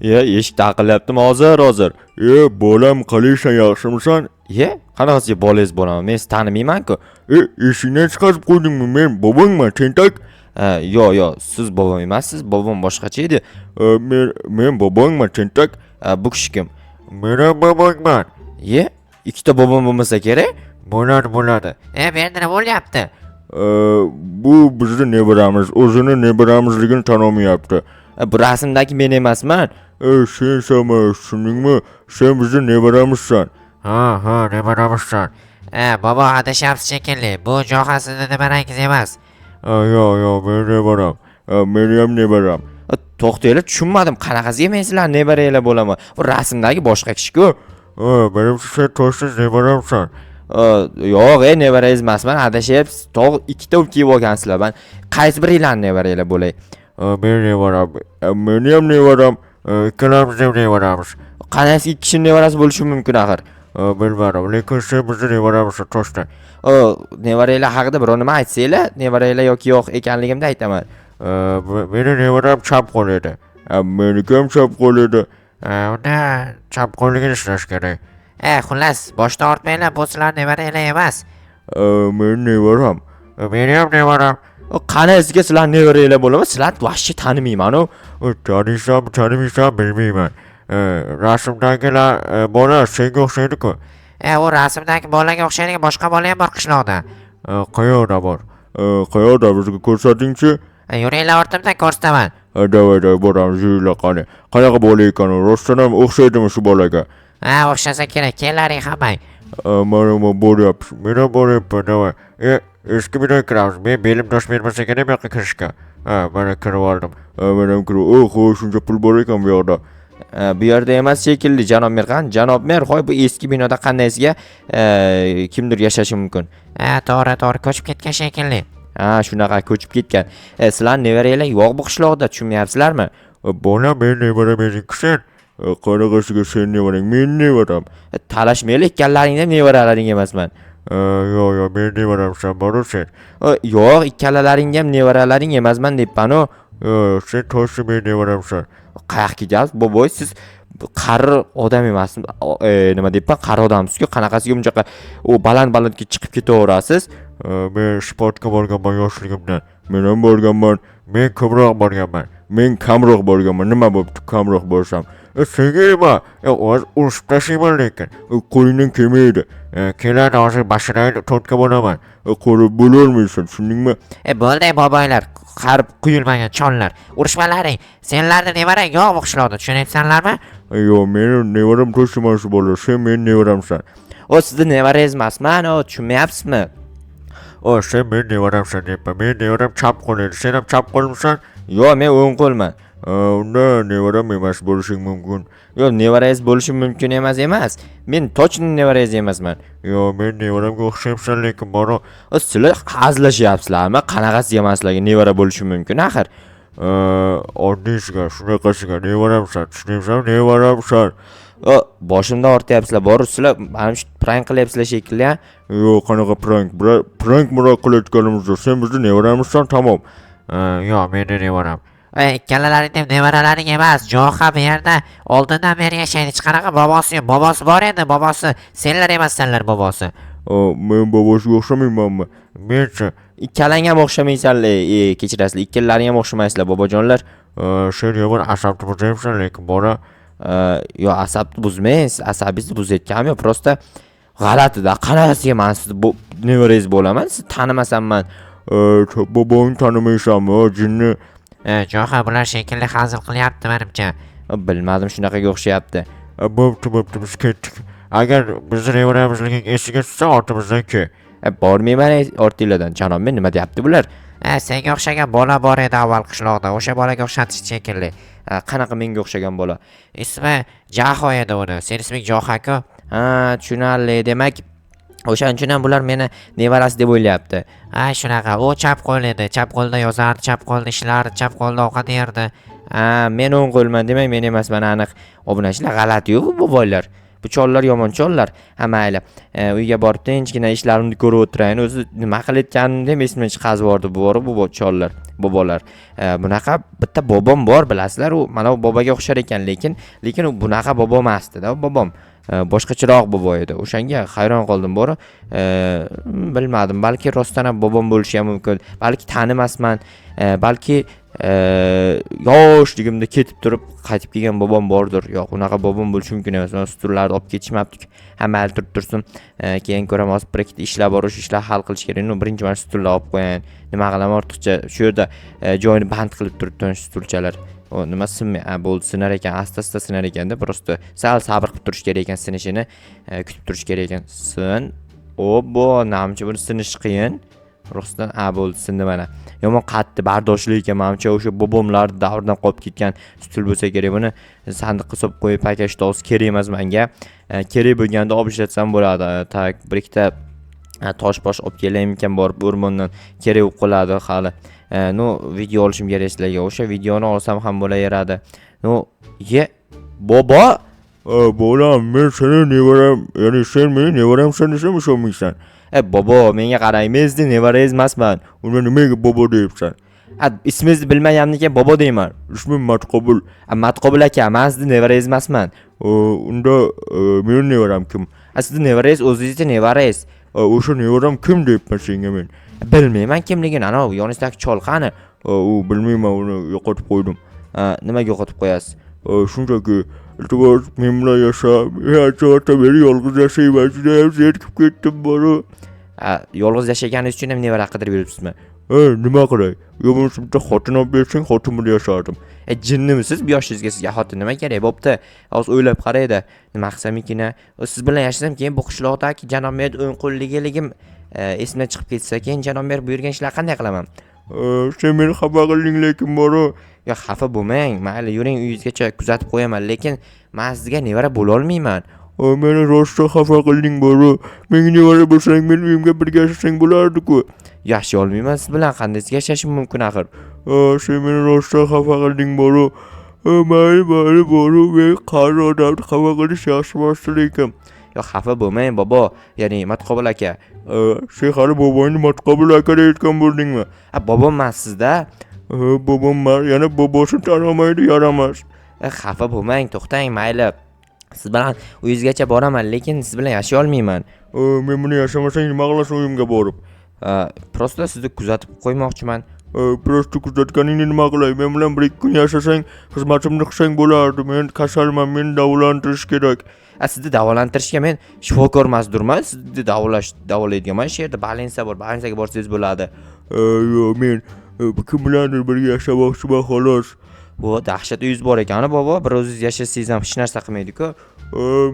Eshik taqilyaptimi hozir. Bolam qilishsan, yaxshimisan? Qanaqasiga bolangiz bo'laman? Men sizni tanimayman-ku. Eshikdan chiqarib qo'ydingmi? Men bobongman, tentak. Yo'q, siz bobom emassiz, bobom boshqacha edi. Men bobongman, tentak. Bu kishi kim? Men ham bobongman. Ikkita bobom bo'lmasa kerak? Bo'ladi. Bu yerda nima bo'lyapti? Bu bizni nevaramiz, o'zini nevaramizligini tan olmayapti. Bu rasmdagi men emasman. Sensanmi, tushundingmi? Sen bizni nevaramizsan. Ha, nevaramizsan. Bobo adashyapsiz shekilli. Bu Jo'xa sizni nevarangiz emas. Yo'q, men nevaram. Meni ham nevaram. To'xtanglar, tushunmadim. Qanaqasiga men sizlar nevaranglar bo'laman? Bu rasmdagi boshqa kishi-ku. Menimcha sen to'g'ri nevaramsan. Yo'q, nevarangiz emasman, adashyapsiz. To'g'ri, ikkita olib kelib olgansizlar. Men qaysi biringlarning nevaranglar bo'lay? Men nevaram. Meni ham nevaram. Ikkalamiz ham nevaramiz. Qanaqasi ikki kishining nevarasi bo'lishi mumkin axir? Bilmadim, lekin sen bizni nevaramizsan, to'g'ri. Nevaranglar haqida biror nima aytsanglar, nevaranglar yoki yo'q ekanligimni aytaman. Meni nevaram chap qo'l edi. Meniki ham chap qo'l edi. Unda chap qo'lligini ishlash kerak. Xullas, boshdan ortmanglar, bu sizlar nevaranglar emas. Men nevaram. Meni ham nevaram. Qanaqasiga sizlar nevaranglar bo'laman? Sizlar vashchi tanimayman-ku. Tanimaysan bilmayman. Rasmdagilar bola senga o'xshaydi-ku. U rasmdagi bolaga o'xshaydigan boshqa bola ham bor qishloqda. Qayoqda bor? Qayoqda, bizga ko'rsating-chi? Yuringlar ortimdan ko'rsataman. Davay, boramiz, yuringlar qani. Qanaqa bola ekan u? Rostdan ham o'xshaydimi shu bolaga? O'xshasa kerak, kelaring hammang. Mana boryapmiz. Men ham boryapman, davay. Eski binoga kiramiz. Men belim dosh bermasa kerak bu yoqqa kirishga. Mana kirib oldim. Men ham kirib. Shuncha pul bor ekan bu yoqda. Bu yerda emas shekilli, janob mer. Janob mer, bu eski binoda qandaysiga kimdir yashashi mumkin. To'g'ri, ko'chib ketgan shekilli. Shunaqa ko'chib ketgan. Sizlar nevaranglar yo'q bu qishloqda, tushunmayapsizlarmi? Bola men nevaram ekansan. Qanaqasiga sen nevarang? Men nevaram. Talashmaylik, ikkalaring ham nevaralaring emasman. Yo'q, men nevaramsan, boru sen. Yo'q, ikkalalaring ham nevaralaring emasman debman-ku. Sen to'g'ri men nevaramsan. Qayoqqa ketyapsiz, boboy? Siz qari odam emassiz. Nima deyapman? Qari odamsiz-ku. Qanaqasiga bunchaqa baland-balandga chiqib ketaverasiz? Men sportga borganman yoshligimdan. Men ham borganman. Men ko'proq borganman. Men kamroq borganman. Nima bo'pti kamroq bo'lsam? Senga nima? Urishib tashlayman lekin. Qo'lingdan kelmaydi. Keladi hozir bashiraydi, to'rtga bo'laman. Qo'lib bo'lolmaysan, tushundingmi? Bo'ldi boboylar, qarib quyilmagan chollar. Urishmalaring. Senlarni nevarang yo'q bu qishloqda, tushunyapsanlarmi? Yo'q, meni nevaram to'shman shu bola. Sen meni nevaramsan. Sizni nevarangiz emasman, tushunmayapsizmi? Sen men nevaramsan deyapman. Men nevaram chap qo'l edi. Sen ham chap qo'lmisan? Yo'q, men o'ng qo'lman. Unda nevaram emas bo'lishing mumkin. Yo'q, nevarangiz bo'lishi mumkin emas. Men точно nevarangiz emasman. Yo'q, men nevaramga o'xshayapsan, lekin bora. Sizlar hazillashyapsizlarmi? Qanaqasiga sizlarga nevara bo'lishi mumkin axir? Oddiysiga, shunaqasiga nevaramsan, tushunayapsanmi? Nevaramsan. Boshimdan ortyapsizlar, sizlar mana shu prank qilyapsizlar shekilli. Yo'q, qanaqa prank qilayotganimizda sen bizni nevaramizsan, tamom. Yo'q, meni nevaram. Ikkalalaring ham nevaralaring emas. Jo'xa bu yerda oldindan beri yashaydi. Hech qanaqa bobosi bor edi, bobosi. Senlar emassanlar bobosi. Men bobosiga o'xshamaymanmi? Menchi ikkalang ham o'xshamaysanlar. Kechirasizlar, ikkalaring ham o'xshamaysizlar, bobojonlar. Sen yomon asabni buzayapsan, lekin bora. Yo'q, asabni buzmaysiz, asabingizni buzayotganim yo'q, prosta g'alatida. Qanaqasiga men sizni nevarangiz bo'laman? Siz tanimasamman. Bobongni tanimaysanmi, jinni? Jo'xa bular shekilli hazil qilyapti menimcha. Bilmadim, shunaqaga o'xshayapti. Bo'pti, biz ketdik. Agar bizni nevaramizliging esiga tushsa, ortimizdan kel. Bormayman ortinglardan. Janob men, nima deyapti bular? Senga o'xshagan bola bor edi avval qishloqda. O'sha bolaga o'xshatish shekilli. Qanaqa menga o'xshagan bola? Ismi Jaho edi uni. Sen isming Jo'xa-ku? Tushunarli. Demak, o'shaning uchun ham bular meni nevarasi deb o'ylayapti. Shunaqa. U chap qo'l edi. Chap qo'lda yozardi, chap qo'lda ishlardi, chap qo'lda ovqat yerdi. Men o'ng qo'lman, demak men emasman, aniq. Obunachilar g'alati-yu bu boylar. Bu chollar yomon chollar. Ha mayli. Uyga borib tinchgina ishlarimni ko'rib o'tirayin. O'zi nima qilayotganimni ham esimdan chiqazib yubordi bu chollar, bobolar. Bunaqa bitta bobom bor, bilasizlar, u mana bu boboga o'xshar ekan, lekin u bunaqa bobo emasdi-da, bobom. Boshqacharoq bobo edi. O'shanga hayron qoldim bor. Bilmadim, balki rostdan ham bobom bo'lishi ham mumkin. Balki tanimasman, balki yoshligimda ketib turib qaytib kelgan bobom bordir. Yo'q, unaqa bobom bo'lishi mumkin emas. Stullarni olib ketishmabdi. Hamma turib tursin. Keyin ko'ramiz, bir ikkita ishlar bor, o'sha ishlar hal qilish kerak. Birinchi marta stullar olib qo'yayin. Nima qilaman ortiqcha shu yerda joyini band qilib turibdi stulchalar. O nima sinmay, bo'ldi, sinar ekan, asta sinar ekanda, prosta sal sabr qilib turish kerak ekan, sinishini kutib turish kerak ekan. Obbo, namcha buni sinish qiyin. Rostdan bo'ldi, sindi mana. Yomon qattiq bardoshli ekan, menimcha o'sha bobomlar davridan qolib ketgan stul bo'lsa kerak. Buni sandiqqa solib qo'yib pakashda olsa kerak emas menga. Kerak bo'lganda olib ishlatsam bo'ladi. Tak, bir ikkita tosh olib kelayim ekan, borib o'rmondan kerak bo'lib qoladi hali. Video olishim kerak sizlarga. O'sha videoni olsam ham bo'laveradi. Bobo, Bolam, men seni nevaram, ya'ni sen meni nevaramsan desam ishonmaysan. bobo, menga qarang, men sizni nevarangiz emasman. Uni nimaga bobo deyapsan? Ismingizni bilmaganimdan bobo deyman. Ismim Matqobul. Matqobul aka, men sizni nevarangiz emasman. Unda meni nevaram kim? Sizni nevarangiz o'zingizning nevarangiz. O'sha nevaram kim deyapman senga men? Bilmayman kimligini. Ana yonishdagi chol qani? Bilmayman, uni yo'qotib qo'ydim. Nimaga yo'qotib qo'yasiz? Shunchaki iltimos men bilan yasha. Hayotda meni yolg'iz yashayman. Juda ham zerikib ketdim bora. Yolg'iz yashaganingiz uchun ham nevara qidirib yuribsizmi? Nima qilay? Yo'qsa bitta xotin olib bersang, xotin bilan yashardim. Jinnimisiz? Bu yoshingizga sizga xotin nima kerak? Bo'pti. Hozir o'ylab qaraydi. Nima qilsam ekan? Siz bilan yashasam, keyin bu qishloqdagi janob mer o'ng qo'lligiligim esimdan chiqib ketsa, keyin janob mer buyurgan ishlar qanday qilaman? Sen meni xafa qilding, lekin bora. Yo, xafa bo'lmang. Mayli, yuring, uyingizgacha kuzatib qo'yaman, lekin men sizga nevara bo'la olmayman. Meni rostda xafa qilding bora. Menga nevara bo'lsang, men uyimga birga yashasang bo'lardi-ku. Yashay olmayman siz bilan, qanday yashashim mumkin axir? Sen meni rostda xafa qilding bora. Mayli bora, men qari odamni xafa qilish yaxshi emas lekin. Yo, xafa bo'lmang bobo, ya'ni Matqobul aka. Sen hali bobongni Matqobul aka deyotgan bo'ldingmi? Bobom emas sizda. Bobom bor, yana bobosini tanimaydi, yaramas. Xafa bo'lmang, to'xtang, mayli. Siz bilan uyingizgacha boraman, lekin siz bilan yashay olmayman. Men buni yashamasang nima qilasan uyimga borib? Prosta sizni kuzatib qo'ymoqchiman. Prosta kuzatganingni nima qilay? Men bilan 1-2 kun yashasang, xizmatimni qilsang bo'lardi. Men kasalman, meni davolantirish kerak. Sizni davolantirishga men shifokor emasdirman. Sizni davolaydiganman. Shu yerda balinsa bor, balinsaga borsangiz bo'ladi. Yo'q, men kim bilandir birga yashamoqchiman xolos. Bu dahshat uyingiz bor ekan, bobo. Bir o'zingiz yashasangiz ham hech narsa qilmaydi-ku.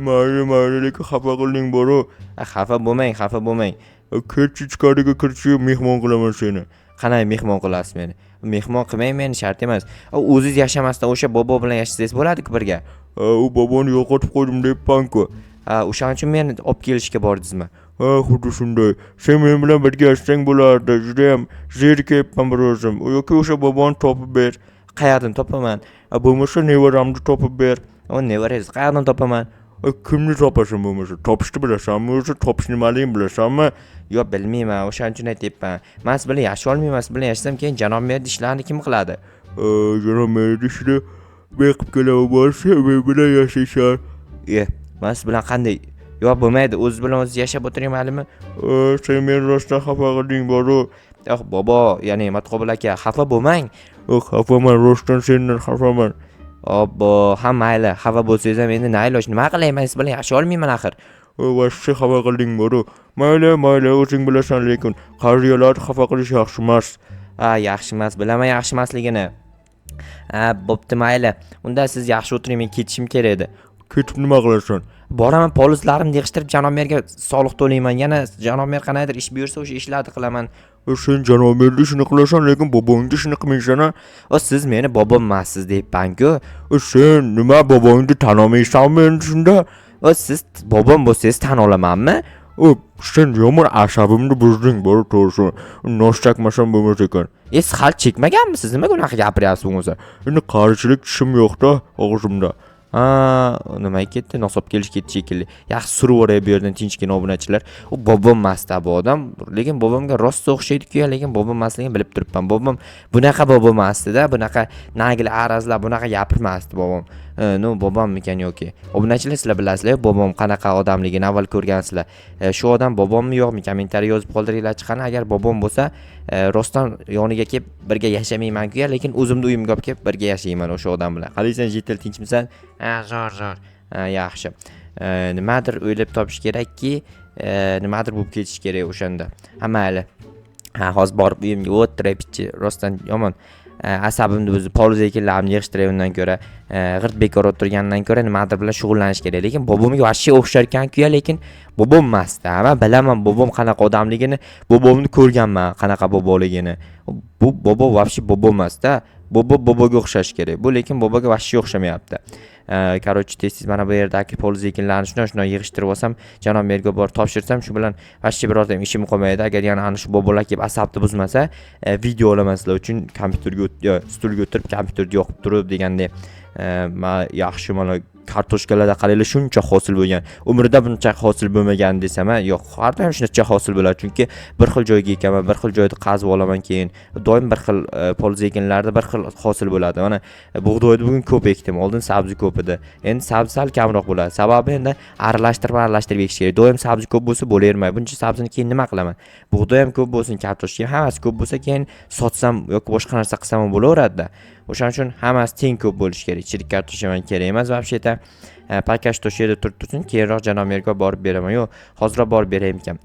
Mayli, lekin xafa qilding bora. Xafa bo'lmang. Ketchi ichkariga kirishib mehmon qilaman seni. Qanday mehmon qilasiz meni? Mehmon qilmang meni, shart emas. O'zingiz yashamasdan o'sha bobo bilan yashasangiz bo'ladi-ku birga. U boboni yo'qotib qo'ydim deyapman-ku. O'shaning uchun meni olib kelishga bordingizmi? Xuddi shunday. Sen men bilan birga yashasang bo'lardi. Juda ham zerikayapman bir o'zim. Yoki o'sha boboni topib ber. Qayerdan topaman? Bo'lmasa nevaramni topib ber. Nevarangiz qayerdan topaman? Kimni topasan bo'lmasa? Topishni bilasanmi? O'zi topish nimaligini bilasanmi? Yo'q, bilmayman. O'shaning uchun aytyapman. Men siz bilan yashay olmayman. Siz bilan yashasam, keyin janob mer ishlarni kim qiladi? Janob mer ishni men qilib kelaman, bo'lsa men bilan yashaysan. Men siz bilan qanday? Yo'q, bo'lmaydi. O'z bilan o'zingiz yashab o'tiringmanmi? Sen meni rostdan xafa qilding bora. Yo'q, bobo, ya'ni Matqobul aka, xafa bo'lmang. Xafaman, rostdan sendan xafaman. Obbo, ham mayli, xafa bo'lsangiz ham endi nima iloj, nima qilay, men siz bilan yashay olmayman axir. Vashsi xafa qilding bora. Mayli, o'zing bilasan, lekin qariyalarni xafa qilish yaxshi emas. Yaxshi emas, bilaman yaxshi emasligini. Bo'pti, mayli. Unda siz yaxshi o'tiring, men ketishim kerak edi. Ketib nima qilasan? Boraman, polislarimni yig'ishtirib janob merga soliq to'layman. Yana janob mer qanaydir ish buyursa, o'sha ishlarni qilaman. Sen janob merni ishini qilasan, lekin bobongni ishini qilmaysan-a? Siz meni bobom emassiz deyapman-ku. Sen nima bobongni tanimaysanmi endi shunda? Siz bobom bo'lsangiz tan olamanmi? Sen yomon asabimni buzding bora, to'g'risi. Nos chakmasam bo'lmas ekan. Siz hali chekmaganmisiz? Nimaga unaqa gapiryapsiz o'zi? Endi qarichilik tishim yo'q-da og'zimda. Ha, nimaga ketdi? Nosob kelish ketdi shekilli. Yaxshi suraveray bu yerdan tinchgina obunachilar. U bobom emasda bu odam, lekin bobomga rost o'xshaydi-ku, lekin bobom emasligini bilib turibman. Bobom bunaqa bobom emasdi-da, bunaqa nagil arazlar, bunaqa gapirmasdi bobom. No, bobommikan yoki. Obunachilar sizlar bilasizlar, bobom qanaqa odamligini avval ko'rgansizlar. Shu odam bobommi yo'qmi? Kommentariy yozib qoldiringlar chiqani. Agar bobom bo'lsa, rostdan yoniga kelib birga yashamayman-ku, lekin o'zimni uyimga olib kelib birga yashayman o'sha odam bilan. Qalaysan, Jetel, tinchmisan? Zo'r. Yaxshi. Nimadir o'ylab topish kerakki, nimadir bo'lib ketish kerak o'shanda. Ha, mayli. Ha, hozir borib uyimga o'tirib, rostdan yomon. Asabimni o'zi poluz ekinlarimni yig'ishtirayotgandan ko'ra, g'irt bekor o'tirgandan ko'ra nimadir bilan shug'ullanish kerak. Lekin bobomga vashshi o'xshar ekan-ku, lekin bobom emasda. Men bilaman bobom qanaqa odamligini, bobomni ko'rganman qanaqa boboligini. Bu bobo vashshi bobo emasda. Boboga o'xshash kerak. Bu lekin boboga vashshi o'xshamayapti. Короче, tez mana bu yerdagi poluz ekinlarni shunday yig'ishtirib olsam, janob merga borib topshirsam, shu bilan vashshi birorta ishim qolmaydi. Agar yana ana shu bobolar kelib asabni buzmasa, video olaman sizlar uchun kompyuterga, stulga o'tirib kompyuterni yoqib turib deganda, yaxshi mana kartoshkalarda qaranglar shuncha hosil bo'lgan. Umrida buncha hosil bo'lmagan desam, yo'q, har doim shuncha hosil bo'ladi. Chunki bir xil joyga ekaman, bir xil joyda qazib olaman keyin. Doim bir xil poluz ekinlarda bir xil hosil bo'ladi. Mana bug'doyni bugun ko'p ekdim. Oldin sabzi ko'p edi. Endi sabzi sal kamroq bo'ladi. Sababi endi aralashtirib ekish kerak. Doim sabzi ko'p bo'lsa bo'lavermaydi. Buncha sabzini keyin nima qilaman? Bug'doy ham ko'p bo'lsin, kartoshka ham hammasi ko'p bo'lsa keyin sotsam yoki boshqa narsa qilsam ham bo'laveradi-da. O'shaning uchun hammasi teng ko'p bo'lishi kerak. Chirik kartoshka men kerak emas вообще-то. Pakash to'shida tursin, keyinroq janob merga borib beraman. Yo'q, hozirroq borib beray ekan.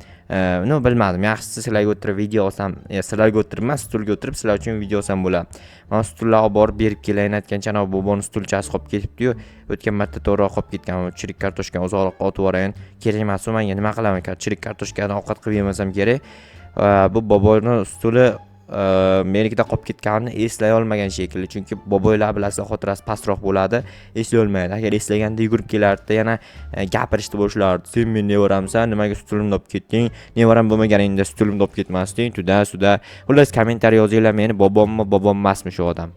No, bilmadim. Yaxshisi sizlarga o'tirib video olsam, sizlarga o'tirmas, stulga o'tirib sizlar uchun video olsam bo'ladi. Men stullarga olib borib berib kelayin aytgan janob boboni stulchasi qolib ketibdi-yu. O'tgan marta to'g'riroq qolib ketgan. Chirik kartoshkani uzoqroq otib yuborayin. Kerak emas, menga nima qilaman? Chirik kartoshkadan ovqat qilib yemasam kerak. Bu boboni stuli menikida qolib ketganini eslay olmagan shekilli, chunki boboylar bilasizlar xotirasi pastroq bo'ladi, eslay olmaydi. Agar eslaganda yugurib kelardi, yana gapirishni boshlardi. Sen men nevaramsan, nimaga stulimni olib ketding? Nevaram bo'lmaganingda stulimni olib ketmasding, tuda. Xullas kommentariy yozinglar, meni bobommi, bobom emasmi shu odam.